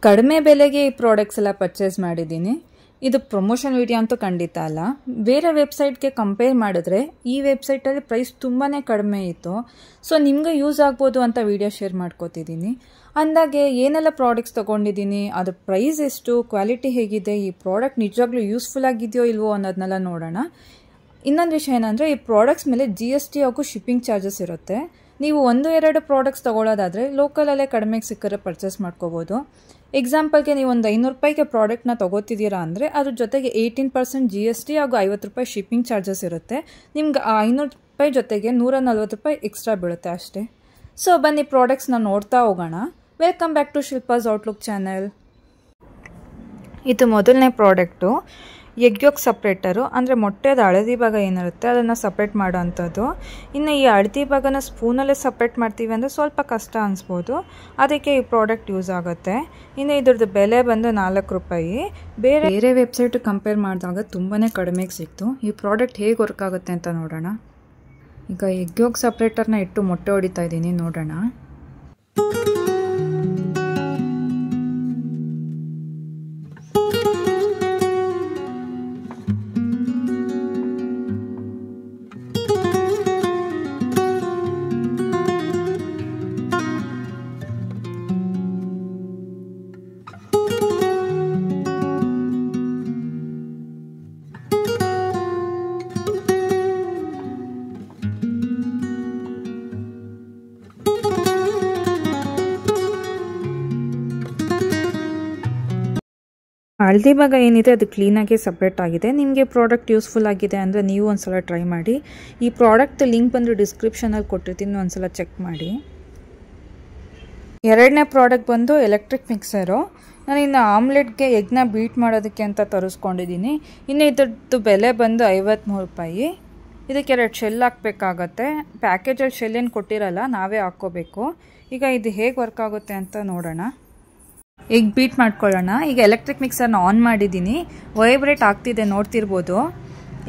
ಕಡಿಮೆ ಬೆಲೆಗೆ ಈ ಪ್ರಾಡಕ್ಟ್ಸ್ ಎಲ್ಲ ಪರ್ಚೇಸ್ ಮಾಡಿದ್ದೀನಿ. ಇದು ಪ್ರಮೋಷನ್ ವಿಡಿಯೋ ಅಂತೂ ಖಂಡಿತ ಅಲ್ಲ. ಬೇರೆ ವೆಬ್ಸೈಟ್ಗೆ ಕಂಪೇರ್ ಮಾಡಿದ್ರೆ ಈ ವೆಬ್ಸೈಟಲ್ಲಿ ಪ್ರೈಸ್ ತುಂಬಾ ಕಡಿಮೆ ಇತ್ತು. ಸೊ ನಿಮಗೆ ಯೂಸ್ ಆಗ್ಬೋದು ಅಂತ ವಿಡಿಯೋ ಶೇರ್ ಮಾಡ್ಕೋತಿದ್ದೀನಿ. ಅಂದಾಗೆ ಏನೆಲ್ಲ ಪ್ರಾಡಕ್ಟ್ಸ್ ತೊಗೊಂಡಿದ್ದೀನಿ, ಅದ್ರ ಪ್ರೈಸ್ ಎಷ್ಟು, ಕ್ವಾಲಿಟಿ ಹೇಗಿದೆ, ಈ ಪ್ರಾಡಕ್ಟ್ ನಿಜವಾಗ್ಲೂ ಯೂಸ್ಫುಲ್ ಆಗಿದೆಯೋ ಇಲ್ವೋ ಅನ್ನೋದನ್ನೆಲ್ಲ ನೋಡೋಣ. ಇನ್ನೊಂದು ವಿಷಯ ಏನಂದರೆ, ಈ ಪ್ರಾಡಕ್ಟ್ಸ್ ಮೇಲೆ GST ಹಾಗೂ ಶಿಪ್ಪಿಂಗ್ ಚಾರ್ಜಸ್ ಇರುತ್ತೆ. ನೀವು 1-2 ಪ್ರಾಡಕ್ಟ್ಸ್ ತೊಗೊಳ್ಳೋದಾದರೆ ಲೋಕಲಲ್ಲೇ ಕಡಿಮೆಗೆ ಸಿಕ್ಕರೆ ಪರ್ಚೇಸ್ ಮಾಡ್ಕೋಬೋದು. ಎಕ್ಸಾಂಪಲ್ಗೆ ನೀವು ಒಂದು 500 ರೂಪಾಯಿಗೆ ಪ್ರಾಡಕ್ಟ್ನ ತೊಗೋತಿದ್ದೀರಾ ಅಂದರೆ ಅದ್ರ ಜೊತೆಗೆ 18% GST ಹಾಗೂ 50 ರೂಪಾಯಿ ಶಿಪ್ಪಿಂಗ್ ಚಾರ್ಜಸ್ ಇರುತ್ತೆ. ನಿಮ್ಗೆ ಆ 500 ರೂಪಾಯಿ ಜೊತೆಗೆ 140 ರೂಪಾಯಿ ಎಕ್ಸ್ಟ್ರಾ ಬೀಳುತ್ತೆ ಅಷ್ಟೇ. ಸೊ ಬನ್ನಿ ಪ್ರಾಡಕ್ಟ್ಸ್ನ ನೋಡ್ತಾ ಹೋಗೋಣ. Welcome back to Shilpa's outlook channel. ಇದು ಮೊದಲನೇ ಪ್ರಾಡಕ್ಟು, ಎಗ್ ಯೋಕ್ ಸಪ್ರೇಟರು, ಅಂದರೆ ಮೊಟ್ಟೆದ ಹಳದಿ ಭಾಗ ಏನಿರುತ್ತೆ ಅದನ್ನು ಸಪ್ರೇಟ್ ಮಾಡೋ ಅಂಥದ್ದು. ಇನ್ನು ಈ ಹಳದಿ ಭಾಗನ ಸ್ಪೂನಲ್ಲೇ ಸಪ್ರೇಟ್ ಮಾಡ್ತೀವಿ ಅಂದರೆ ಸ್ವಲ್ಪ ಕಷ್ಟ ಅನಿಸ್ಬೋದು, ಅದಕ್ಕೆ ಈ ಪ್ರಾಡಕ್ಟ್ ಯೂಸ್ ಆಗುತ್ತೆ. ಇನ್ನು ಇದ್ರದ್ದು ಬೆಲೆ ಬಂದು 4 ರೂಪಾಯಿ. ಬೇರೆ ವೆಬ್ಸೈಟ್ ಕಂಪೇರ್ ಮಾಡಿದಾಗ ತುಂಬಾ ಕಡಿಮೆಗೆ ಸಿಕ್ತು. ಈ ಪ್ರಾಡಕ್ಟ್ ಹೇಗೆ ವರ್ಕ್ ಆಗುತ್ತೆ ಅಂತ ನೋಡೋಣ. ಈಗ ಎಗ್ ಯೋಕ್ ಸಪ್ರೇಟರ್ನ ಇಟ್ಟು ಮೊಟ್ಟೆ ಹೊಡಿತಾ ಇದ್ದೀನಿ, ನೋಡೋಣ. ಹಳದಿ ಭಾಗ ಏನಿದೆ ಅದು ಕ್ಲೀನಾಗಿ ಸಪ್ರೇಟ್ ಆಗಿದೆ. ನಿಮಗೆ ಪ್ರಾಡಕ್ಟ್ ಯೂಸ್ಫುಲ್ ಆಗಿದೆ ಅಂದರೆ ನೀವು ಒಂದ್ಸಲ ಟ್ರೈ ಮಾಡಿ. ಈ ಪ್ರಾಡಕ್ಟ್ ಲಿಂಕ್ ಬಂದು ಡಿಸ್ಕ್ರಿಪ್ಷನಲ್ಲಿ ಕೊಟ್ಟಿರ್ತೀನಿ, ಒಂದ್ಸಲ ಚೆಕ್ ಮಾಡಿ. ಎರಡನೇ ಪ್ರಾಡಕ್ಟ್ ಬಂದು ಎಲೆಕ್ಟ್ರಿಕ್ ಮಿಕ್ಸರು. ನಾನು ಇನ್ನು ಆಮ್ಲೆಟ್ಗೆ ಎಗ್ನ ಬೀಟ್ ಮಾಡೋದಕ್ಕೆ ಅಂತ ತರಿಸ್ಕೊಂಡಿದ್ದೀನಿ. ಇನ್ನು ಇದ್ರದ್ದು ಬೆಲೆ ಬಂದು 53 ರೂಪಾಯಿ. ಇದಕ್ಕೆ 2 ಶೆಲ್ ಹಾಕಬೇಕಾಗತ್ತೆ. ಪ್ಯಾಕೇಜಲ್ಲಿ ಶೆಲ್ ಏನು ಕೊಟ್ಟಿರಲ್ಲ, ನಾವೇ ಹಾಕ್ಕೋಬೇಕು. ಈಗ ಇದು ಹೇಗೆ ವರ್ಕ್ ಆಗುತ್ತೆ ಅಂತ ನೋಡೋಣ. ಎಗ್ ಬೀಟ್ ಮಾಡ್ಕೊಳ್ಳೋಣ. ಈಗ ಎಲೆಕ್ಟ್ರಿಕ್ ಮಿಕ್ಸರ್ನ ಆನ್ ಮಾಡಿದ್ದೀನಿ, ವೈಬ್ರೇಟ್ ಆಗ್ತಿದೆ, ನೋಡ್ತಿರ್ಬೋದು.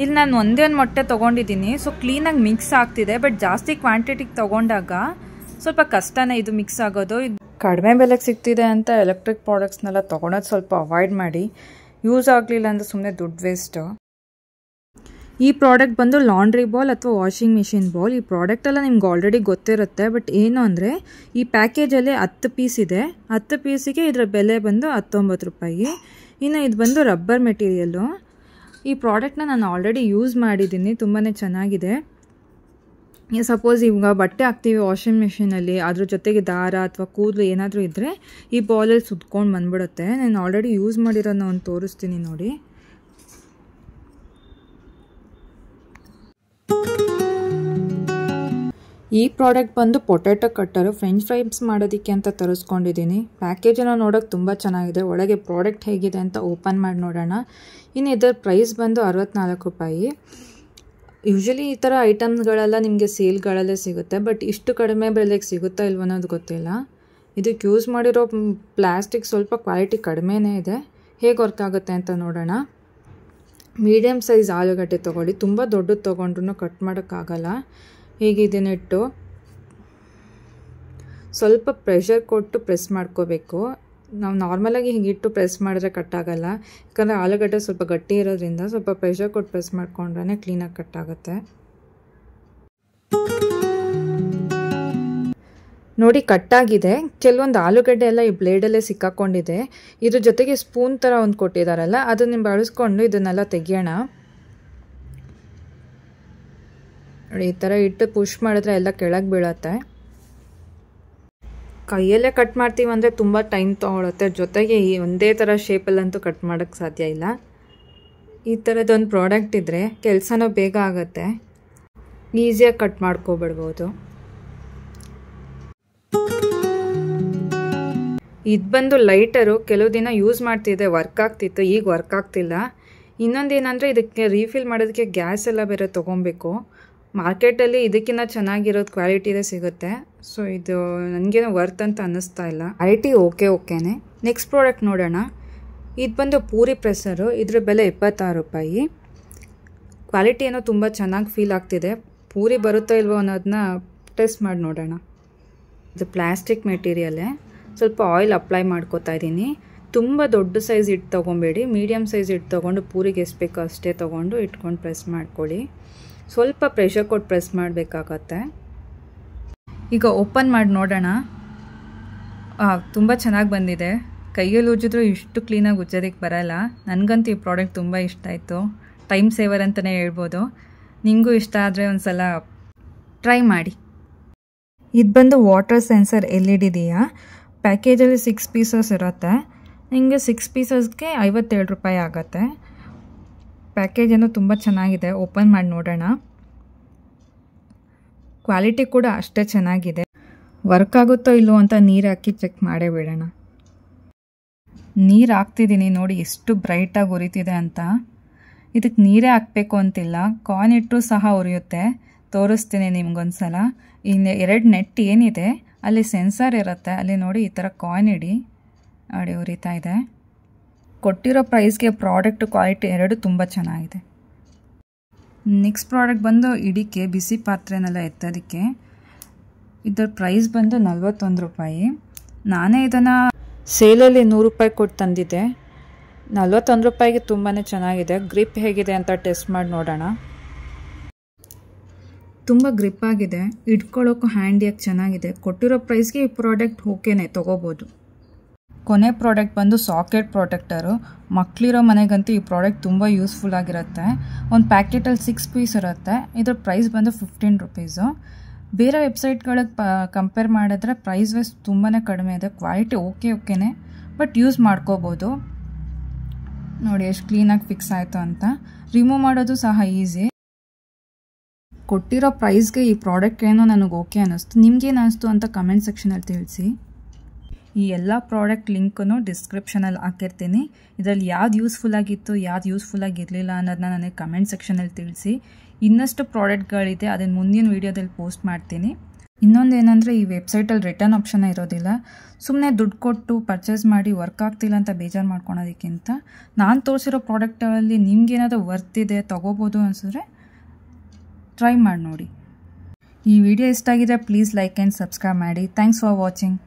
ಇಲ್ಲಿ ನಾನು ಒಂದೇ ಒಂದು ಮೊಟ್ಟೆ ತೊಗೊಂಡಿದ್ದೀನಿ. ಸೊ ಕ್ಲೀನಾಗಿ ಮಿಕ್ಸ್ ಆಗ್ತಿದೆ, ಬಟ್ ಜಾಸ್ತಿ ಕ್ವಾಂಟಿಟಿಗೆ ತೊಗೊಂಡಾಗ ಸ್ವಲ್ಪ ಕಷ್ಟನೇ ಇದು ಮಿಕ್ಸ್ ಆಗೋದು. ಇದು ಕಡಿಮೆ ಬೆಲೆಗೆ ಸಿಗ್ತಿದೆ ಅಂತ ಎಲೆಕ್ಟ್ರಿಕ್ ಪ್ರಾಡಕ್ಟ್ಸ್ನೆಲ್ಲ ತೊಗೊಳೋದು ಸ್ವಲ್ಪ ಅವಾಯ್ಡ್ ಮಾಡಿ. ಯೂಸ್ ಆಗಲಿಲ್ಲ ಅಂದರೆ ಸುಮ್ಮನೆ ದುಡ್ಡು ವೇಸ್ಟು. ಈ ಪ್ರಾಡಕ್ಟ್ ಬಂದು ಲಾಂಡ್ರಿ ಬಾಲ್ ಅಥವಾ ವಾಷಿಂಗ್ ಮಿಷಿನ್ ಬಾಲ್. ಈ ಪ್ರಾಡಕ್ಟ್ ಎಲ್ಲ ನಿಮ್ಗೆ ಆಲ್ರೆಡಿ ಗೊತ್ತಿರುತ್ತೆ, ಬಟ್ ಏನು ಅಂದರೆ ಈ ಪ್ಯಾಕೇಜಲ್ಲಿ 10 ಪೀಸ್ ಇದೆ. 10 ಪೀಸಿಗೆ ಇದರ ಬೆಲೆ ಬಂದು 19 ರೂಪಾಯಿ. ಇನ್ನು ಇದು ಬಂದು ರಬ್ಬರ್ ಮೆಟೀರಿಯಲ್ಲು. ಈ ಪ್ರಾಡಕ್ಟ್ನ ನಾನು ಆಲ್ರೆಡಿ ಯೂಸ್ ಮಾಡಿದ್ದೀನಿ, ತುಂಬಾ ಚೆನ್ನಾಗಿದೆ. ಸಪೋಸ್ ಇವಾಗ ಬಟ್ಟೆ ಹಾಕ್ತೀವಿ ವಾಷಿಂಗ್ ಮಿಷಿನಲ್ಲಿ, ಅದ್ರ ಜೊತೆಗೆ ದಾರ ಅಥವಾ ಕೂದಲು ಏನಾದರೂ ಇದ್ದರೆ ಈ ಬಾಲಲ್ಲಿ ಸುತ್ಕೊಂಡು ಬಂದ್ಬಿಡುತ್ತೆ. ನಾನು ಆಲ್ರೆಡಿ ಯೂಸ್ ಮಾಡಿರೋದನ್ನ ಒಂದು ತೋರಿಸ್ತೀನಿ ನೋಡಿ. ಈ ಪ್ರಾಡಕ್ಟ್ ಬಂದು ಪೊಟ್ಯಾಟೊ ಕಟ್ಟರು, ಫ್ರೆಂಚ್ ಫ್ರೈಸ್ ಮಾಡೋದಕ್ಕೆ ಅಂತ ತರಿಸ್ಕೊಂಡಿದ್ದೀನಿ. ಪ್ಯಾಕೇಜನ್ನು ನೋಡೋಕೆ ತುಂಬ ಚೆನ್ನಾಗಿದೆ. ಒಳಗೆ ಪ್ರಾಡಕ್ಟ್ ಹೇಗಿದೆ ಅಂತ ಓಪನ್ ಮಾಡಿ ನೋಡೋಣ. ಇನ್ನು ಇದರ ಪ್ರೈಸ್ ಬಂದು 64 ರೂಪಾಯಿ. ಯೂಶ್ವಲಿ ಈ ಥರ ಐಟಮ್ಸ್ಗಳೆಲ್ಲ ನಿಮಗೆ ಸೇಲ್ಗಳಲ್ಲೇ ಸಿಗುತ್ತೆ, ಬಟ್ ಇಷ್ಟು ಕಡಿಮೆ ಬೆಲೆಗೆ ಸಿಗುತ್ತಾ ಇಲ್ವೋ ಅನ್ನೋದು ಗೊತ್ತಿಲ್ಲ. ಇದಕ್ಕೆ ಯೂಸ್ ಮಾಡಿರೋ ಪ್ಲಾಸ್ಟಿಕ್ ಸ್ವಲ್ಪ ಕ್ವಾಲಿಟಿ ಕಡಿಮೆನೇ ಇದೆ. ಹೇಗೆ ವರ್ಕ್ ಆಗುತ್ತೆ ಅಂತ ನೋಡೋಣ. ಮೀಡಿಯಮ್ ಸೈಜ್ ಆಲೂಗಡ್ಡೆ ತೊಗೊಳ್ಳಿ. ತುಂಬ ದೊಡ್ಡದು ತೊಗೊಂಡ್ರೂ ಕಟ್ ಮಾಡೋಕ್ಕಾಗಲ್ಲ. ಹೀಗೆ ಇದನ್ನಿಟ್ಟು ಸ್ವಲ್ಪ ಪ್ರೆಷರ್ ಕೊಟ್ಟು ಪ್ರೆಸ್ ಮಾಡ್ಕೋಬೇಕು. ನಾವು ನಾರ್ಮಲಾಗಿ ಹೀಗಿಟ್ಟು ಪ್ರೆಸ್ ಮಾಡಿದ್ರೆ ಕಟ್ಟಾಗಲ್ಲ, ಯಾಕಂದರೆ ಆಲೂಗಡ್ಡೆ ಸ್ವಲ್ಪ ಗಟ್ಟಿ ಇರೋದ್ರಿಂದ ಸ್ವಲ್ಪ ಪ್ರೆಷರ್ ಕೊಟ್ಟು ಪ್ರೆಸ್ ಮಾಡ್ಕೊಂಡ್ರೆ ಕ್ಲೀನಾಗಿ ಕಟ್ಟಾಗುತ್ತೆ. ನೋಡಿ ಕಟ್ಟಾಗಿದೆ. ಕೆಲವೊಂದು ಆಲೂಗಡ್ಡೆ ಎಲ್ಲ ಈ ಬ್ಲೇಡಲ್ಲೇ ಸಿಕ್ಕಾಕೊಂಡಿದೆ. ಇದ್ರ ಜೊತೆಗೆ ಸ್ಪೂನ್ ಥರ ಒಂದು ಕೊಟ್ಟಿದ್ದಾರಲ್ಲ, ಅದನ್ನು ಬಳಸ್ಕೊಂಡು ಇದನ್ನೆಲ್ಲ ತೆಗಿಯೋಣ. ನೋಡಿ ಈ ಥರ ಇಟ್ಟು ಪುಷ್ ಮಾಡಿದ್ರೆ ಎಲ್ಲ ಕೆಳಗೆ ಬೀಳುತ್ತೆ. ಕೈಯಲ್ಲೇ ಕಟ್ ಮಾಡ್ತೀವಿ ಅಂದರೆ ತುಂಬ ಟೈಮ್ ತೊಗೊಳುತ್ತೆ. ಜೊತೆಗೆ ಈ ಒಂದೇ ಥರ ಶೇಪಲ್ಲಂತೂ ಕಟ್ ಮಾಡೋಕ್ಕೆ ಸಾಧ್ಯ ಇಲ್ಲ. ಈ ಥರದೊಂದು ಪ್ರಾಡಕ್ಟ್ ಇದ್ದರೆ ಕೆಲಸನೂ ಬೇಗ ಆಗುತ್ತೆ, ಈಸಿಯಾಗಿ ಕಟ್ ಮಾಡ್ಕೊಬಿಡ್ಬೋದು. ಇದು ಬಂದು ಲೈಟರು. ಕೆಲವು ದಿನ ಯೂಸ್ ಮಾಡ್ತಿದ್ದೆ, ವರ್ಕ್ ಆಗ್ತಿತ್ತು, ಈಗ ವರ್ಕ್ ಆಗ್ತಿಲ್ಲ. ಇನ್ನೊಂದೇನೆಂದರೆ ಇದಕ್ಕೆ ರೀಫಿಲ್ ಮಾಡೋದಕ್ಕೆ ಗ್ಯಾಸ್ ಎಲ್ಲ ಬೇರೆ ತೊಗೊಬೇಕು. ಮಾರ್ಕೆಟಲ್ಲಿ ಇದಕ್ಕಿಂತ ಚೆನ್ನಾಗಿರೋದು ಕ್ವಾಲಿಟಿದೇ ಸಿಗುತ್ತೆ. ಸೊ ಇದು ನನಗೇನೋ ವರ್ತ್ ಅಂತ ಅನ್ನಿಸ್ತಾ ಇಲ್ಲ. ಕ್ವಾಲಿಟಿ ಓಕೆನೇ. ನೆಕ್ಸ್ಟ್ ಪ್ರಾಡಕ್ಟ್ ನೋಡೋಣ. ಇದು ಬಂದು ಪೂರಿ ಪ್ರೆಸ್ಸರು. ಇದ್ರ ಬೆಲೆ 26 ರೂಪಾಯಿ. ಕ್ವಾಲಿಟಿ ಏನೋ ತುಂಬ ಚೆನ್ನಾಗಿ ಫೀಲ್ ಆಗ್ತಿದೆ. ಪೂರಿ ಬರುತ್ತೋ ಇಲ್ವೋ ಅನ್ನೋದನ್ನ ಟೆಸ್ಟ್ ಮಾಡಿ ನೋಡೋಣ. ಇದು ಪ್ಲಾಸ್ಟಿಕ್ ಮೆಟೀರಿಯಲ್ಲೇ. ಸ್ವಲ್ಪ ಆಯಿಲ್ ಅಪ್ಲೈ ಮಾಡ್ಕೋತಾ ಇದ್ದೀನಿ. ತುಂಬ ದೊಡ್ಡ ಸೈಜ್ ಹಿಟ್ಟು ತೊಗೊಬೇಡಿ, ಮೀಡಿಯಮ್ ಸೈಜ್ ಹಿಟ್ಟು ತೊಗೊಂಡು ಪೂರಿಗೆ ಎಷ್ಟು ಬೇಕೋ ಅಷ್ಟೇ ತೊಗೊಂಡು ಇಟ್ಕೊಂಡು ಪ್ರೆಸ್ ಮಾಡ್ಕೊಳ್ಳಿ. ಸ್ವಲ್ಪ ಪ್ರೆಷರ್ ಕೊಟ್ಟು ಪ್ರೆಸ್ ಮಾಡಬೇಕಾಗತ್ತೆ. ಈಗ ಓಪನ್ ಮಾಡಿ ನೋಡೋಣ. ತುಂಬ ಚೆನ್ನಾಗಿ ಬಂದಿದೆ. ಕೈಯಲ್ಲಿ ಉಜ್ಜಿದ್ರೂ ಇಷ್ಟು ಕ್ಲೀನಾಗಿ ಉಜ್ಜೋದಕ್ಕೆ ಬರಲ್ಲ. ನನಗಂತೂ ಈ ಪ್ರಾಡಕ್ಟ್ ತುಂಬ ಇಷ್ಟ ಆಯಿತು. ಟೈಮ್ ಸೇವರ್ ಅಂತಲೇ ಹೇಳ್ಬೋದು. ನಿಮಗೂ ಇಷ್ಟ ಆದರೆ ಒಂದು ಸಲ ಟ್ರೈ ಮಾಡಿ. ಇದು ಬಂದು ವಾಟರ್ ಸೆನ್ಸರ್ LED ಇದೆಯಾ. ಪ್ಯಾಕೇಜಲ್ಲಿ 6 ಪೀಸಸ್ ಇರುತ್ತೆ. ನಿಮಗೆ 6 ಪೀಸಸ್ಗೆ 57 ರೂಪಾಯಿ ಆಗುತ್ತೆ. ಪ್ಯಾಕೇಜ್ ಏನೋ ತುಂಬ ಚೆನ್ನಾಗಿದೆ. ಓಪನ್ ಮಾಡಿ ನೋಡೋಣ. ಕ್ವಾಲಿಟಿ ಕೂಡ ಅಷ್ಟೇ ಚೆನ್ನಾಗಿದೆ. ವರ್ಕ್ ಆಗುತ್ತೋ ಇಲ್ಲೋ ಅಂತ ನೀರು ಹಾಕಿ ಚೆಕ್ ಮಾಡೇ ಬಿಡೋಣ. ನೀರು ಹಾಕ್ತಿದ್ದೀನಿ ನೋಡಿ ಎಷ್ಟು ಬ್ರೈಟಾಗಿ ಉರಿತಿದೆ ಅಂತ. ಇದಕ್ಕೆ ನೀರೇ ಹಾಕಬೇಕು ಅಂತಿಲ್ಲ, ಕಾಯಿನ್ ಇಟ್ಟರೂ ಸಹ ಉರಿಯುತ್ತೆ. ತೋರಿಸ್ತೀನಿ ನಿಮ್ಗೊಂದ್ಸಲ. ಇನ್ನು 2 ನೆಟ್ ಏನಿದೆ ಅಲ್ಲಿ ಸೆನ್ಸರ್ ಇರುತ್ತೆ, ಅಲ್ಲಿ ನೋಡಿ ಈ ಥರ ಕಾಯಿನ್ ಇಡಿ ನೋಡಿ ಉರಿತಾ ಇದೆ. ಕೊಟ್ಟಿರೋ ಪ್ರೈಸ್ಗೆ ಪ್ರಾಡಕ್ಟ್ ಕ್ವಾಲಿಟಿ ಎರಡೂ ತುಂಬ ಚೆನ್ನಾಗಿದೆ. ನೆಕ್ಸ್ಟ್ ಪ್ರಾಡಕ್ಟ್ ಬಂದು ಇಡಿಕೆ ಬಿಸಿ ಪಾತ್ರೆನೆಲ್ಲ ಎತ್ತೋದಕ್ಕೆ. ಇದರ ಪ್ರೈಸ್ ಬಂದು 41 ರೂಪಾಯಿ. ನಾನೇ ಇದನ್ನು ಸೇಲಲ್ಲಿ 100 ರೂಪಾಯಿ ಕೊಟ್ಟು ತಂದಿದ್ದೆ. 41 ರೂಪಾಯಿಗೆ ತುಂಬಾ ಚೆನ್ನಾಗಿದೆ. ಗ್ರಿಪ್ ಹೇಗಿದೆ ಅಂತ ಟೆಸ್ಟ್ ಮಾಡಿ ನೋಡೋಣ. ತುಂಬ ಗ್ರಿಪ್ ಆಗಿದೆ, ಇಟ್ಕೊಳ್ಳೋಕ್ಕೂ ಹ್ಯಾಂಡಿಯಾಗಿ ಚೆನ್ನಾಗಿದೆ. ಕೊಟ್ಟಿರೋ ಪ್ರೈಸ್ಗೆ ಈ ಪ್ರಾಡಕ್ಟ್ ಓಕೆನೇ, ತೊಗೋಬೋದು. ಕೊನೆ ಪ್ರಾಡಕ್ಟ್ ಬಂದು ಸಾಕೆಟ್ ಪ್ರೊಟೆಕ್ಟರು. ಮಕ್ಕಳಿರೋ ಮನೆಗಂತೂ ಈ ಪ್ರಾಡಕ್ಟ್ ತುಂಬ ಯೂಸ್ಫುಲ್ ಆಗಿರುತ್ತೆ. ಒಂದು ಪ್ಯಾಕೆಟಲ್ಲಿ 6 ಪೀಸ್ ಇರುತ್ತೆ. ಇದ್ರ ಪ್ರೈಸ್ ಬಂದು 15 ರೂಪೀಸು. ಬೇರೆ ವೆಬ್ಸೈಟ್ಗಳಿಗೆ ಕಂಪೇರ್ ಮಾಡಿದ್ರೆ ಪ್ರೈಸ್ ವೈಸ್ ತುಂಬಾ ಕಡಿಮೆ ಇದೆ. ಕ್ವಾಲಿಟಿ ಓಕೆನೇ, ಬಟ್ ಯೂಸ್ ಮಾಡ್ಕೋಬೋದು. ನೋಡಿ ಎಷ್ಟು ಕ್ಲೀನಾಗಿ ಫಿಕ್ಸ್ ಆಯಿತು ಅಂತ. ರಿಮೂವ್ ಮಾಡೋದು ಸಹ ಈಸಿ. ಕೊಟ್ಟಿರೋ ಪ್ರೈಸ್ಗೆ ಈ ಪ್ರಾಡಕ್ಟ್ ಏನೋ ನನಗೆ ಓಕೆ ಅನ್ನಿಸ್ತು. ನಿಮ್ಗೇನು ಅನ್ನಿಸ್ತು ಅಂತ ಕಮೆಂಟ್ ಸೆಕ್ಷನಲ್ಲಿ ತಿಳಿಸಿ. ಈ ಎಲ್ಲ ಪ್ರಾಡಕ್ಟ್ ಲಿಂಕನ್ನು ಡಿಸ್ಕ್ರಿಪ್ಷನಲ್ಲಿ ಹಾಕಿರ್ತೀನಿ. ಇದರಲ್ಲಿ ಯಾವ್ದು ಯೂಸ್ಫುಲ್ ಆಗಿತ್ತು, ಯಾವ್ದು ಯೂಸ್ಫುಲ್ ಆಗಿರಲಿಲ್ಲ ಅನ್ನೋದನ್ನ ನನಗೆ ಕಮೆಂಟ್ ಸೆಕ್ಷನಲ್ಲಿ ತಿಳಿಸಿ. ಇನ್ನಷ್ಟು ಪ್ರಾಡಕ್ಟ್ಗಳಿದೆ, ಅದನ್ನು ಮುಂದಿನ ವೀಡಿಯೋದಲ್ಲಿ ಪೋಸ್ಟ್ ಮಾಡ್ತೀನಿ. ಇನ್ನೊಂದು ಏನಂದರೆ ಈ ವೆಬ್ಸೈಟಲ್ಲಿ ರಿಟರ್ನ್ ಆಪ್ಷನ್ ಇರೋದಿಲ್ಲ. ಸುಮ್ಮನೆ ದುಡ್ಡು ಕೊಟ್ಟು ಪರ್ಚೇಸ್ ಮಾಡಿ ವರ್ಕ್ ಆಗ್ತಿಲ್ಲ ಅಂತ ಬೇಜಾರು ಮಾಡ್ಕೊಳೋದಕ್ಕಿಂತ ನಾನು ತೋರಿಸಿರೋ ಪ್ರಾಡಕ್ಟಲ್ಲಿ ನಿಮ್ಗೇನಾದರೂ ವರ್ತಿದೆ, ತೊಗೋಬೋದು ಅನಿಸಿದ್ರೆ ಟ್ರೈ ಮಾಡಿ ನೋಡಿ. ಈ ವಿಡಿಯೋ ಇಷ್ಟ ಆಗಿದ್ರೆ ಪ್ಲೀಸ್ ಲೈಕ್ ಆ್ಯಂಡ್ ಸಬ್ಸ್ಕ್ರೈಬ್ ಮಾಡಿ. Thanks for watching.